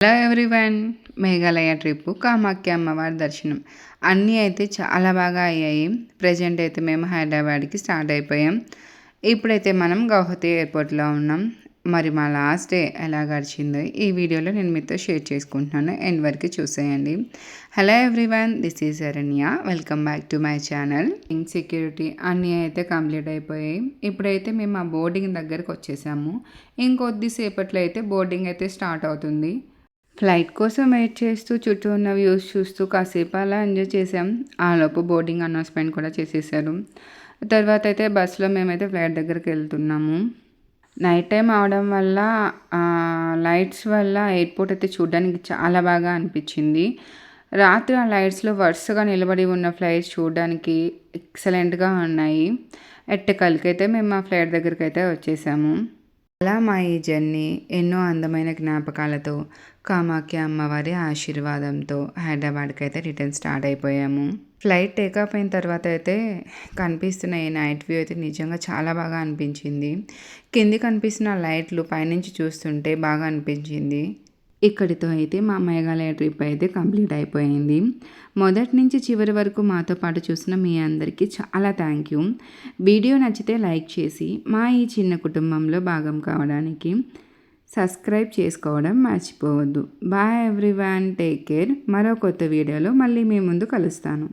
Hello everyone. Meghalaya trip, Kamakhya అమ్మవారి దర్శనం అన్నీ అయితే చాలా బాగా అయ్యాయి. ప్రజెంట్ అయితే మేము హైదరాబాద్కి స్టార్ట్ అయిపోయాం. ఇప్పుడైతే మనం గౌహతి ఎయిర్పోర్ట్లో ఉన్నాం. మరి మా లాస్ట్ డే ఎలా గడిచిందో ఈ వీడియోలో నేను మీతో షేర్ చేసుకుంటున్నాను. ఎండ్ వరకు చూసేయండి. హలో ఎవ్రీవన్, దిస్ ఈజ్ అరణ్య. Welcome back to my channel. Security అన్నీ అయితే కంప్లీట్ అయిపోయాయి. ఇప్పుడైతే మేము ఆ బోర్డింగ్ దగ్గరకు వచ్చేసాము. ఇంకొద్దిసేపట్లో అయితే బోర్డింగ్ అయితే స్టార్ట్ అవుతుంది. ఫ్లైట్ కోసం వెయిట్ చేస్తూ చుట్టూ ఉన్న వ్యూస్ చూస్తూ కాసేపు అలా ఎంజాయ్ చేసాం. ఆలోపు బోర్డింగ్ అనౌన్స్మెంట్ కూడా చేసేసారు. తర్వాత అయితే బస్సులో మేమైతే ఫ్లైట్ దగ్గరికి వెళ్తున్నాము. నైట్ టైం అవడం వల్ల లైట్స్ వల్ల ఎయిర్పోర్ట్ అయితే చూడడానికి చాలా బాగా అనిపించింది. రాత్రి ఆ లైట్స్లో వరుసగా నిలబడి ఉన్న ఫ్లైట్స్ చూడడానికి ఎక్సలెంట్గా ఉన్నాయి. ఎట్టకల్కైతే మేము ఆ ఫ్లైట్ దగ్గరికి అయితే వచ్చేసాము. అలా మా ఈ జర్నీ ఎన్నో అందమైన జ్ఞాపకాలతో, కామాఖ్య అమ్మవారి ఆశీర్వాదంతో హైదరాబాద్కి అయితే రిటర్న్ స్టార్ట్ అయిపోయాము. ఫ్లైట్ టేకాఫ్ అయిన తర్వాత అయితే కనిపిస్తున్న ఈ నైట్ వ్యూ అయితే నిజంగా చాలా బాగా అనిపించింది. కింది కనిపిస్తున్న లైట్లు పైనుంచి చూస్తుంటే బాగా అనిపించింది. ఇక్కడితో అయితే మా మేఘాలయ ట్రిప్ అయితే కంప్లీట్ అయిపోయింది. మొదటి నుంచి చివరి వరకు మాతో పాటు చూసిన మీ అందరికీ చాలా థ్యాంక్ యూ. వీడియో నచ్చితే లైక్ చేసి మా ఈ చిన్న కుటుంబంలో భాగం కావడానికి సబ్స్క్రైబ్ చేసుకోవడం మర్చిపోవద్దు. Bye everyone, take care. మరో కొత్త వీడియోలో మళ్ళీ మీ ముందు కలుస్తాను.